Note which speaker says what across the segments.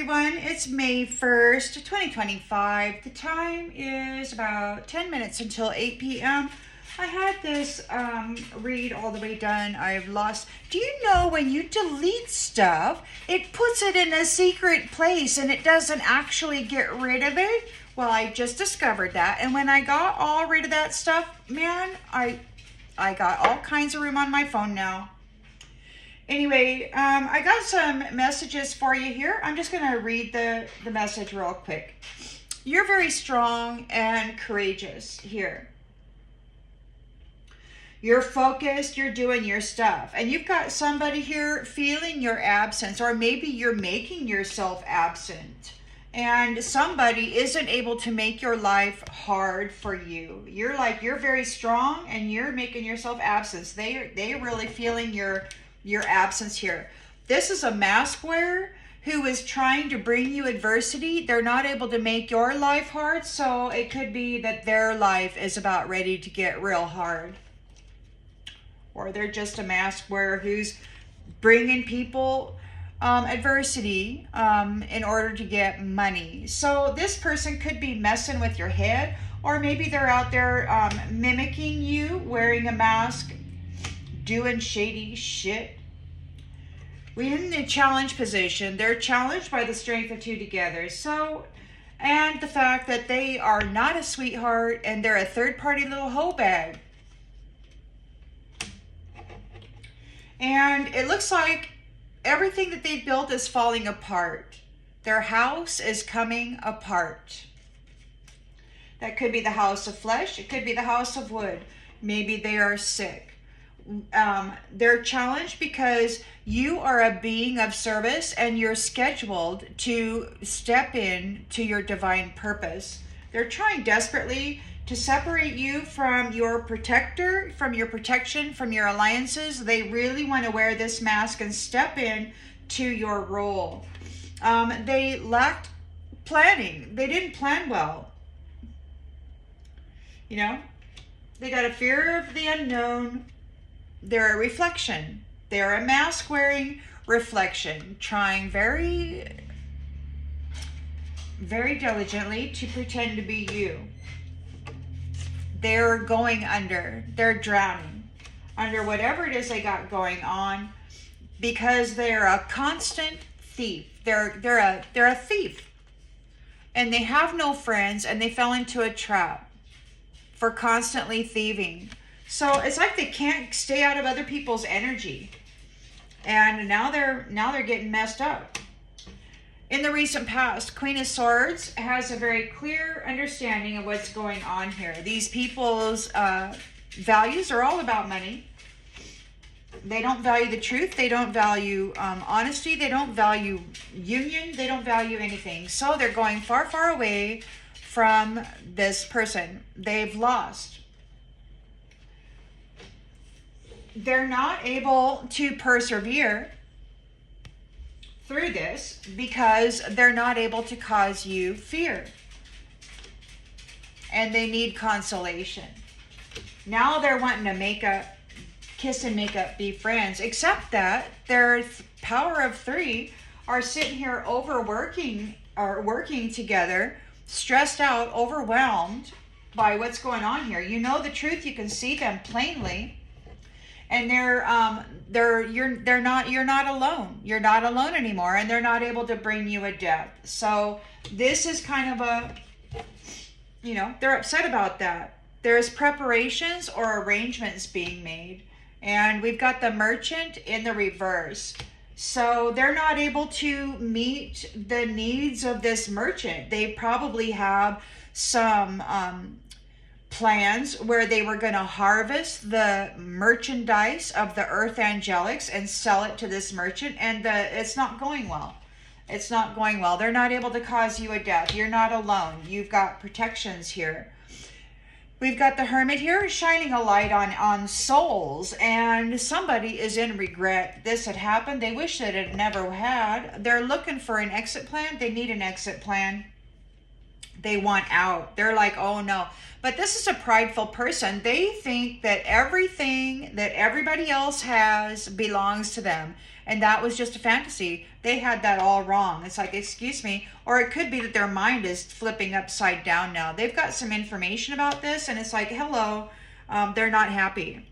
Speaker 1: everyone. It's May 1st, 2025. The time is about 10 minutes until 8 p.m. I had this read all the way done. I've lost. Do you know when you delete stuff, it puts it in a secret place and it doesn't actually get rid of it? Well, I just discovered that. And when I got all rid of that stuff, man, I got all kinds of room on my phone now. Anyway, I got some messages for you here. I'm just going to read the message real quick. You're very strong and courageous here. You're focused, you're doing your stuff. And you've got somebody here feeling your absence, or maybe you're making yourself absent. And somebody isn't able to make your life hard for you. You're very strong and you're making yourself absent. They're really feeling your absence here. This is a mask wearer who is trying to bring you adversity. They're not able to make your life hard, so it could be that their life is about ready to get real hard. Or they're just a mask wearer who's bringing people adversity in order to get money. So this person could be messing with your head, or maybe they're out there mimicking you, wearing a mask, doing shady shit. We're in the challenge position. They're challenged by the strength of two together. So, and the fact that they are not a sweetheart and they're a third-party little hoe bag. And it looks like everything that they've built is falling apart. Their house is coming apart. That could be the house of flesh. It could be the house of wood. Maybe they are sick. They're challenged because you are a being of service and you're scheduled to step in to your divine purpose. They're trying desperately to separate you from your protector, from your protection, from your alliances. They really want to wear this mask and step in to your role. They lacked planning. They didn't plan well. You know, they got a fear of the unknown. They're a reflection. They're a mask-wearing reflection, trying very, very diligently to pretend to be you. They're going under. They're drowning under whatever it is they got going on because they're a constant thief. They're a thief, and they have no friends, and they fell into a trap for constantly thieving. So it's like they can't stay out of other people's energy. And now they're getting messed up. In the recent past, Queen of Swords has a very clear understanding of what's going on here. These people's values are all about money. They don't value the truth. They don't value honesty. They don't value union. They don't value anything. So they're going far, far away from this person. They've lost. They're not able to persevere through this because they're not able to cause you fear. And they need consolation. Now they're wanting to kiss and make up, be friends, except that their power of three are sitting here overworking or working together, stressed out, overwhelmed by what's going on here. You know the truth, you can see them plainly. And you're not alone. You're not alone anymore, and they're not able to bring you a death. So this is kind of they're upset about that. There's preparations or arrangements being made, and we've got the Merchant in the reverse. So they're not able to meet the needs of this merchant. They probably have some plans where they were going to harvest the merchandise of the earth angelics and sell it to this merchant, and it's not going well. It's not going well. They're not able to cause you a death. You're not alone. You've got protections here. We've got the Hermit here shining a light on souls, and somebody is in regret. This had happened. They wish that it never had. They're looking for an exit plan. They need an exit plan. They want out. They're like, oh no. But this is a prideful person. They think that everything that everybody else has belongs to them. and that was just a fantasy. They had that all wrong. It's like, excuse me. Or it could be that their mind is flipping upside down now. They've got some information about this, and it's like, hello, they're not happy.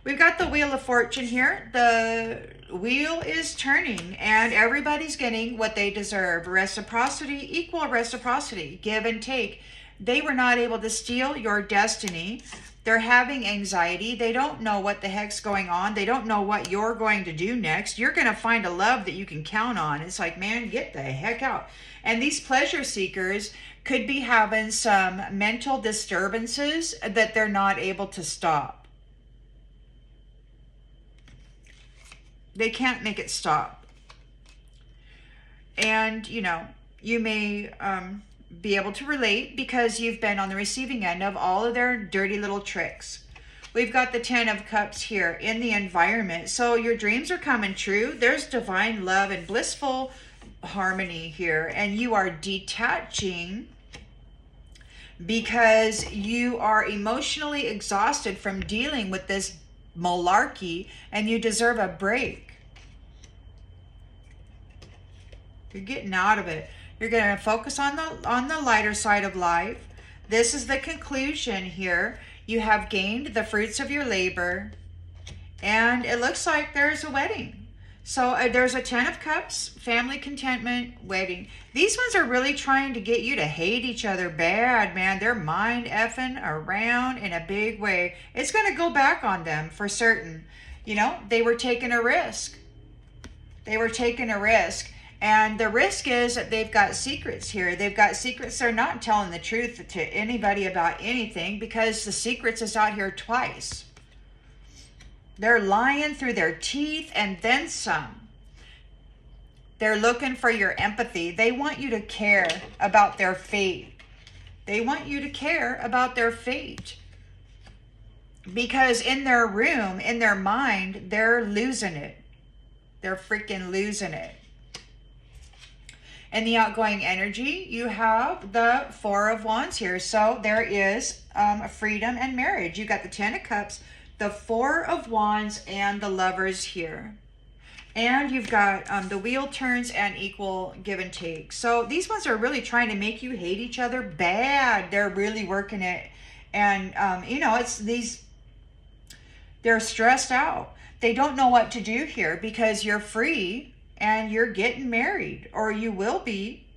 Speaker 1: We've got the Wheel of Fortune here. The wheel is turning and everybody's getting what they deserve. Reciprocity, equal reciprocity, give and take. They were not able to steal your destiny. They're having anxiety. They don't know what the heck's going on. They don't know what you're going to do next. You're going to find a love that you can count on. It's like, man, get the heck out. And these pleasure seekers could be having some mental disturbances that they're not able to stop. They can't make it stop. And, you know, you may be able to relate because you've been on the receiving end of all of their dirty little tricks. We've got the 10 of Cups here in the environment. So your dreams are coming true. There's divine love and blissful harmony here. And you are detaching because you are emotionally exhausted from dealing with this malarkey and you deserve a break. You're getting out of it. You're going to focus on the lighter side of life. This is the conclusion here. You have gained the fruits of your labor, and it looks like there's a wedding. So there's a 10 of Cups, family contentment, wedding. These ones are really trying to get you to hate each other bad, man. They're mind effing around in a big way. It's going to go back on them for certain. You know, they were taking a risk. They were taking a risk. And the risk is that they've got secrets here. They've got secrets. They're not telling the truth to anybody about anything because the secrets is out here twice. They're lying through their teeth and then some. They're looking for your empathy. They want you to care about their fate. They want you to care about their fate. Because in their room, in their mind, they're losing it. They're freaking losing it. In the outgoing energy, you have the 4 of Wands here. So there is freedom and marriage. You got the 10 of Cups, the 4 of Wands, and the Lovers here. And you've got the wheel turns and equal give and take. So these ones are really trying to make you hate each other bad. They're really working it. And, you know, it's these, they're stressed out. They don't know what to do here because you're free. And you're getting married, or you will be,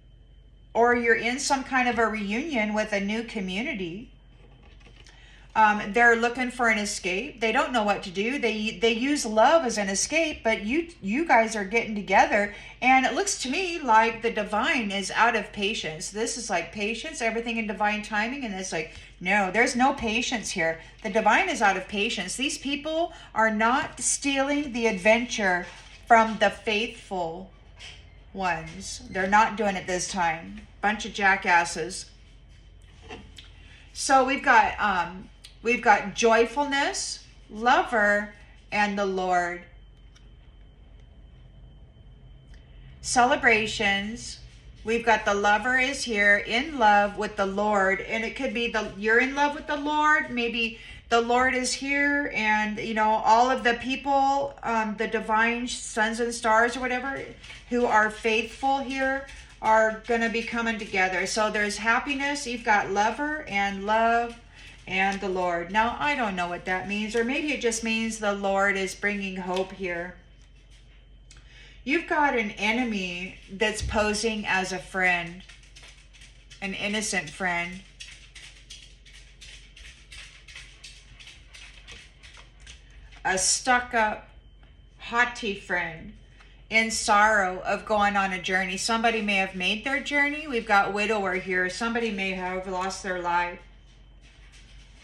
Speaker 1: or you're in some kind of a reunion with a new community. They're looking for an escape. They don't know what to do. They use love as an escape, but you guys are getting together, and it looks to me like the divine is out of patience. This is like patience, everything in divine timing, and it's like, no, there's no patience here. The divine is out of patience. These people are not stealing the adventure from the faithful ones. They're not doing it this time. Bunch of jackasses. So we've got joyfulness, lover, and the Lord. Celebrations. We've got the lover is here in love with the Lord, and it could be you're in love with the Lord. Maybe the Lord is here, and you know all of the people, the divine sons and stars or whatever, who are faithful here are going to be coming together. So there's happiness. You've got lover and love and the Lord. Now I don't know what that means, or maybe it just means the Lord is bringing hope here. You've got an enemy that's posing as a friend, an innocent friend. A stuck-up, haughty friend in sorrow of going on a journey. Somebody may have made their journey. We've got widower here. Somebody may have lost their life.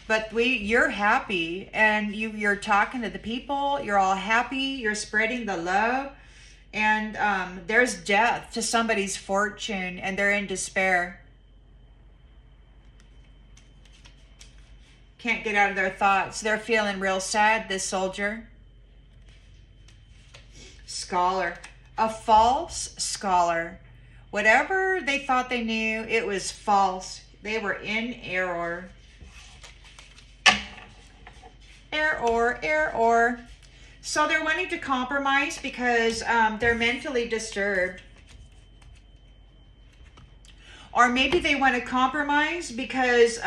Speaker 1: But you're happy, and you're talking to the people. You're all happy. You're spreading the love. And there's death to somebody's fortune, and they're in despair. Can't get out of their thoughts. They're feeling real sad, this soldier. Scholar. A false scholar. Whatever they thought they knew, it was false. They were in error. Error. So they're wanting to compromise because they're mentally disturbed. Or maybe they want to compromise because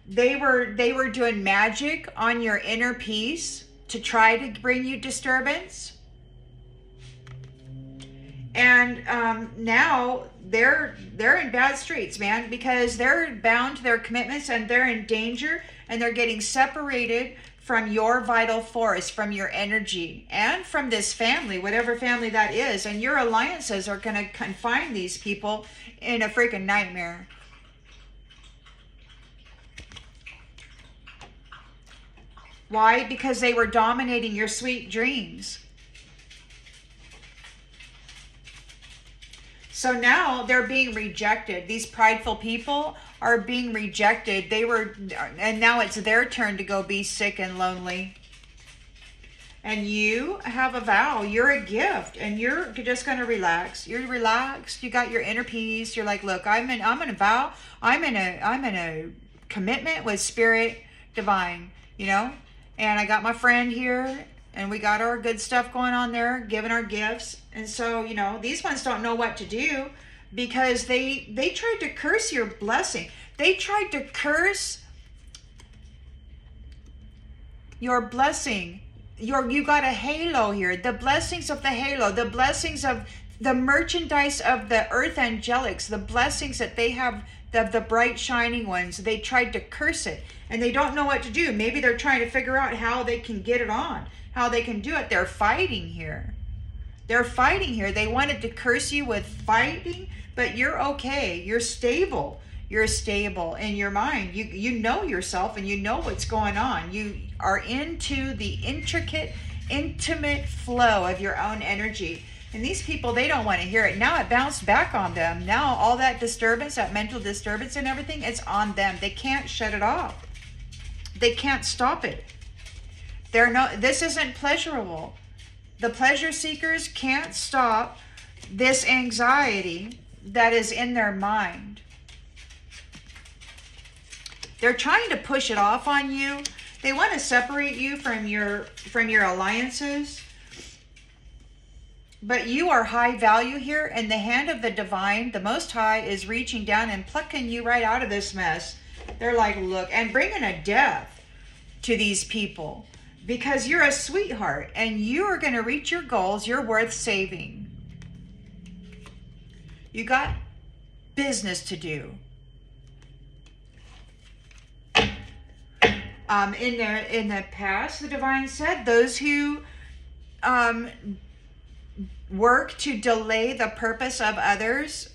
Speaker 1: they were doing magic on your inner peace to try to bring you disturbance. And now they're in bad streets, man, because they're bound to their commitments and they're in danger, and they're getting separated from your vital force, from your energy, and from this family, whatever family that is. And your alliances are going to confine these people in a freaking nightmare. Why? Because they were dominating your sweet dreams. So now they're being rejected. These prideful people are being rejected. And now it's their turn to go be sick and lonely. And you have a vow. You're a gift, and you're just going to relax. You're relaxed. You got your inner peace. You're like, look, I'm in a vow. I'm in a commitment with Spirit Divine, you know. And I got my friend here, and we got our good stuff going on there, giving our gifts. And so, you know, these ones don't know what to do because they tried to curse your blessing. They tried to curse your blessing. You got a halo here. The blessings of the halo, the blessings of the merchandise of the earth angelics, the blessings that they have, the bright shining ones. They tried to curse it, and they don't know what to do. Maybe they're trying to figure out how they can get it on, how they can do it. They're fighting here. They're fighting here. They wanted to curse you with fighting, but you're okay. You're stable. You're stable in your mind. You know yourself, and you know what's going on. You are into the intricate, intimate flow of your own energy. And these people, they don't want to hear it. Now it bounced back on them. Now all that disturbance, that mental disturbance and everything, it's on them. They can't shut it off. They can't stop it. This isn't pleasurable. The pleasure seekers can't stop this anxiety that is in their mind. They're trying to push it off on you. They want to separate you from your alliances. But you are high value here, and the hand of the divine, the Most High, is reaching down and plucking you right out of this mess. They're like, look, and bringing a death to these people because you're a sweetheart and you are going to reach your goals. You're worth saving. You got business to do. In the past, the divine said those who work to delay the purpose of others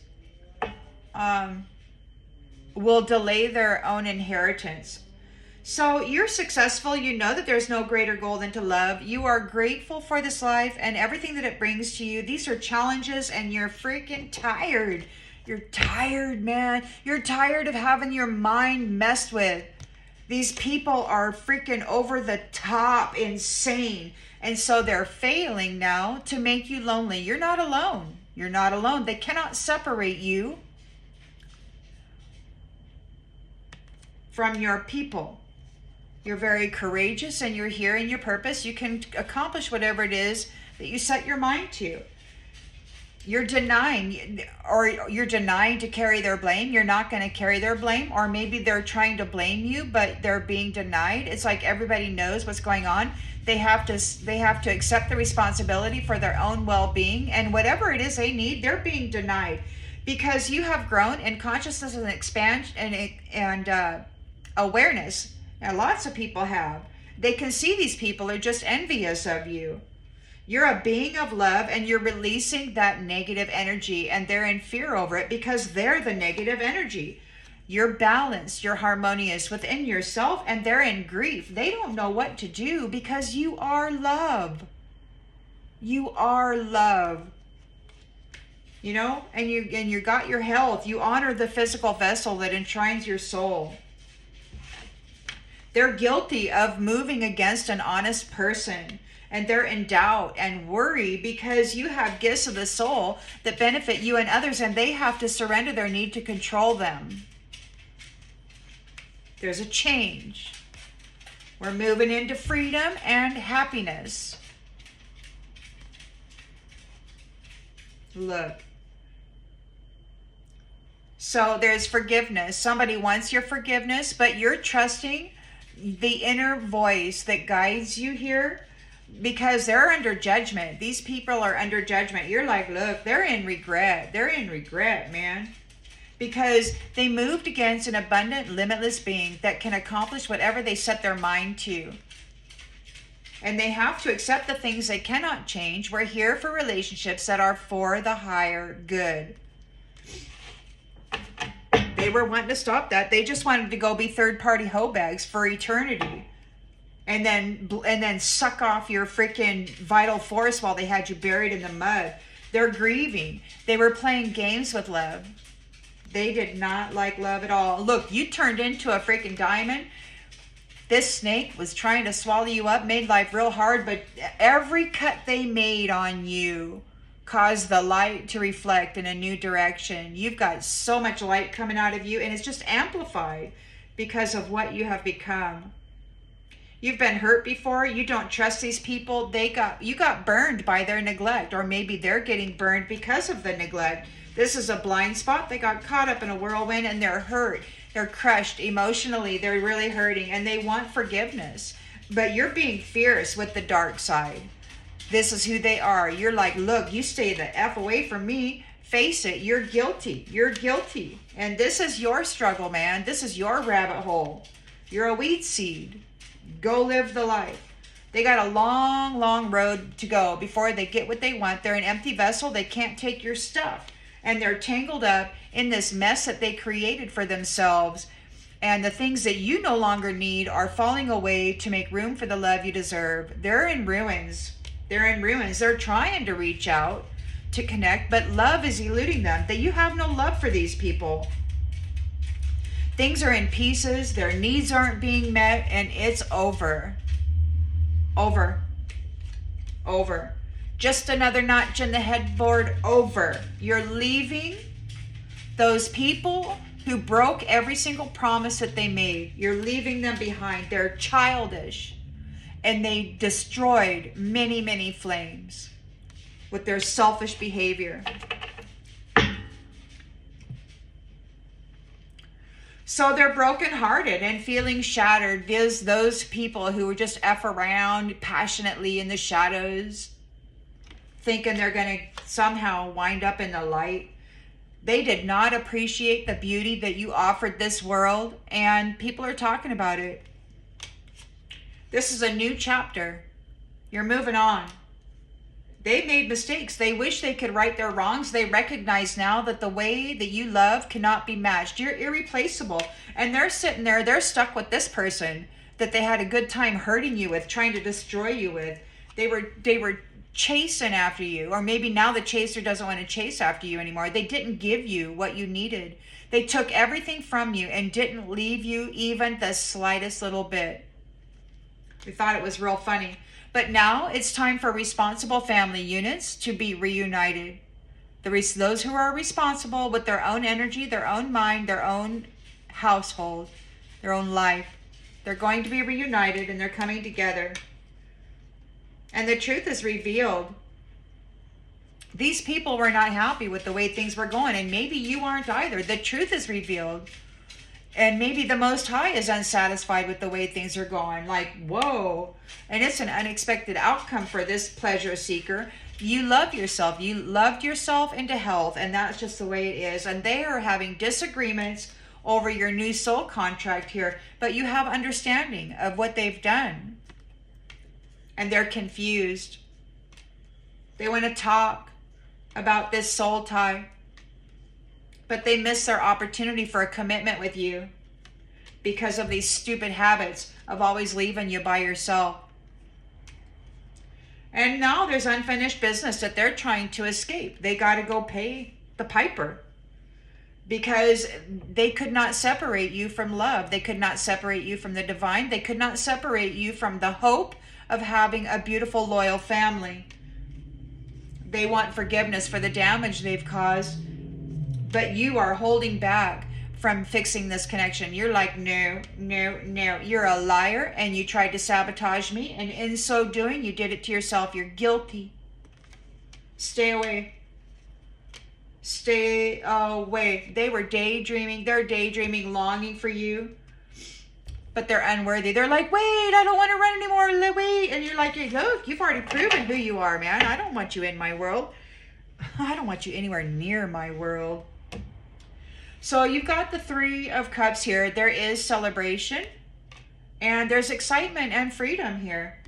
Speaker 1: will delay their own inheritance. So you're successful. You know that there's no greater goal than to love. You are grateful for this life and everything that it brings to you. These are challenges, and you're freaking tired. You're tired, man. You're tired of having your mind messed with. These people are freaking over the top insane. And so they're failing now to make you lonely. You're not alone. You're not alone. They cannot separate you from your people. You're very courageous, and you're here in your purpose. You can accomplish whatever it is that you set your mind to. You're denying to carry their blame. You're not going to carry their blame. Or maybe they're trying to blame you, but they're being denied. It's like everybody knows what's going on. They have to accept the responsibility for their own well-being, and whatever it is they need, they're being denied because you have grown in consciousness and expansion and awareness. Now, lots of people have. They can see these people are just envious of you. You're a being of love, and you're releasing that negative energy, and they're in fear over it because they're the negative energy. You're balanced, you're harmonious within yourself, and they're in grief. They don't know what to do because you are love. You are love. You know, and you got your health. You honor the physical vessel that enshrines your soul. They're guilty of moving against an honest person. And they're in doubt and worry because you have gifts of the soul that benefit you and others, and they have to surrender their need to control them. There's a change. We're moving into freedom and happiness. Look. So there's forgiveness. Somebody wants your forgiveness, but you're trusting the inner voice that guides you here because they're under judgment. These people are under judgment. You're like, look, they're in regret. They're in regret, man. Because they moved against an abundant, limitless being that can accomplish whatever they set their mind to. And they have to accept the things they cannot change. We're here for relationships that are for the higher good. They were wanting to stop that. They just wanted to go be third-party hoe bags for eternity. And then suck off your freaking vital force while they had you buried in the mud. They're grieving. They were playing games with love. They did not like love at all. Look, you turned into a freaking diamond. This snake was trying to swallow you up, made life real hard, but every cut they made on you caused the light to reflect in a new direction. You've got so much light coming out of you, and it's just amplified because of what you have become. You've been hurt before. You don't trust these people. You got burned by their neglect, or maybe they're getting burned because of the neglect. This is a blind spot. They got caught up in a whirlwind and they're hurt. They're crushed emotionally. They're really hurting and they want forgiveness. But you're being fierce with the dark side. This is who they are. You're like, look, you stay the F away from me. Face it. You're guilty. You're guilty. And this is your struggle, man. This is your rabbit hole. You're a weed seed. Go live the life. They got a long, long road to go before they get what they want. They're an empty vessel. They can't take your stuff. And they're tangled up in this mess that they created for themselves. And the things that you no longer need are falling away to make room for the love you deserve. They're in ruins. They're in ruins. They're trying to reach out to connect, but love is eluding them. That you have no love for these people. Things are in pieces. Their needs aren't being met, and it's over. Over. Over. Just another notch in the headboard. Over. You're leaving those people who broke every single promise that they made. You're leaving them behind. They're childish. And they destroyed many, many flames with their selfish behavior. So they're brokenhearted and feeling shattered. Those people who were just F around passionately in the shadows, thinking they're going to somehow wind up in the light. They did not appreciate the beauty that you offered this world, and people are talking about it. This is a new chapter. You're moving on. They made mistakes. They wish they could right their wrongs. They recognize now that the way that you love cannot be matched. You're irreplaceable. And they're sitting there, they're stuck with this person that they had a good time hurting you with, trying to destroy you with. They were chasing after you, or maybe now the chaser doesn't want to chase after you anymore. They didn't give you what you needed. They took everything from you and didn't leave you even the slightest little bit. We thought it was real funny. But now it's time for responsible family units to be reunited. Those who are responsible with their own energy, their own mind, their own household, their own life. They're going to be reunited and they're coming together. And the truth is revealed. These people were not happy with the way things were going, and maybe you aren't either. The truth is revealed. And maybe the Most High is unsatisfied with the way things are going. Like, whoa. And it's an unexpected outcome for this pleasure seeker. You love yourself. You loved yourself into health, and that's just the way it is. And they are having disagreements over your new soul contract here, but you have understanding of what they've done. And they're confused. They want to talk about this soul tie, but they miss their opportunity for a commitment with you because of these stupid habits of always leaving you by yourself. And now there's unfinished business that they're trying to escape. They got to go pay the piper because they could not separate you from love. They could not separate you from the divine. They could not separate you from the hope of having a beautiful, loyal family. They want forgiveness for the damage they've caused, but you are holding back from fixing this connection. You're like, no. You're a liar, and you tried to sabotage me, and in so doing, you did it to yourself. You're guilty. Stay away. Stay away. They were daydreaming. They're daydreaming, longing for you. But they're unworthy. They're like, wait, I don't want to run anymore. Wait. And you're like, hey, look, you've already proven who you are, man. I don't want you in my world. I don't want you anywhere near my world. So you've got the Three of Cups here. There is celebration. And there's excitement and freedom here.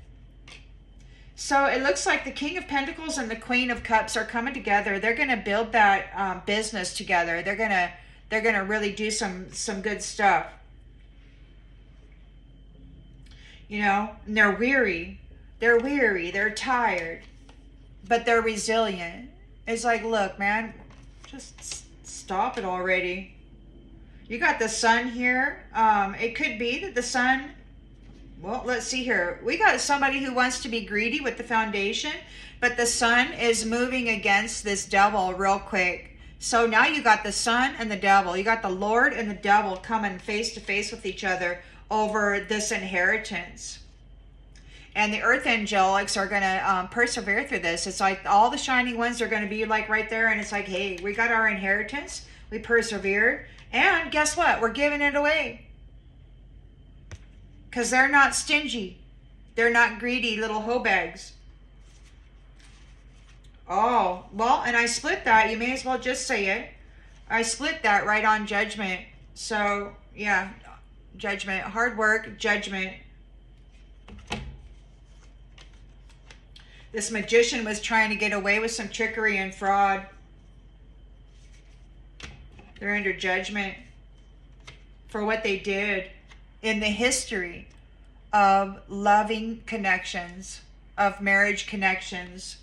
Speaker 1: So it looks like the King of Pentacles and the Queen of Cups are coming together. They're going to build that business together. They're gonna really do some good stuff. You know, and they're weary. They're weary. They're tired. But they're resilient. It's like, look, man, just stop it already. You got the Sun here. It could be that the Sun... Well, let's see here. We got somebody who wants to be greedy with the foundation, but the Sun is moving against this devil real quick. So now you got the Sun and the devil. You got the Lord and the devil coming face to face with each other over this inheritance. And the earth angelics are going to persevere through this. It's like all the shining ones are going to be like right there. And it's like, hey, we got our inheritance. We persevered. And guess what? We're giving it away. Because they're not stingy. They're not greedy little hoe bags. Oh, well, and I split that. You may as well just say it. I split that right on Judgment. So, yeah, Judgment. Hard work, Judgment. This Magician was trying to get away with some trickery and fraud. They're under judgment for what they did in the history of loving connections, of marriage connections.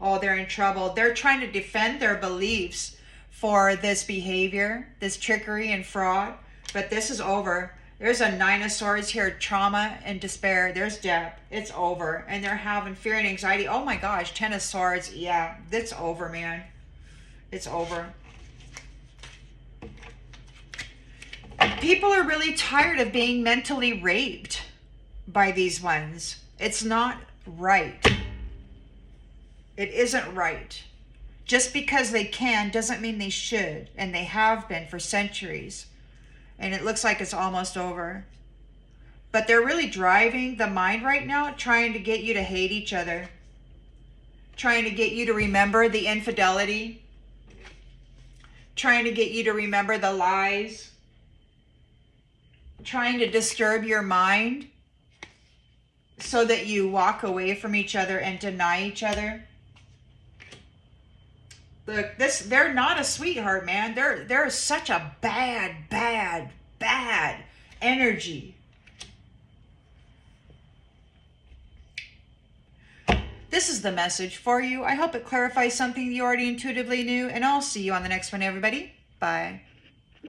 Speaker 1: Oh, they're in trouble. They're trying to defend their beliefs for this behavior, this trickery and fraud. But this is over. There's a Nine of Swords here, trauma and despair. There's death. It's over. And they're having fear and anxiety. Oh my gosh, Ten of Swords. Yeah, it's over, man. It's over. People are really tired of being mentally raped by these ones. It's not right. It isn't right. Just because they can doesn't mean they should. And they have been for centuries. And it looks like it's almost over. But they're really driving the mind right now, trying to get you to hate each other. Trying to get you to remember the infidelity. Trying to get you to remember the lies. Trying to disturb your mind so that you walk away from each other and deny each other. Look, they're not a sweetheart, man. They're such a bad energy. This is the message for you. I hope it clarifies something you already intuitively knew, and I'll see you on the next one, everybody. Bye.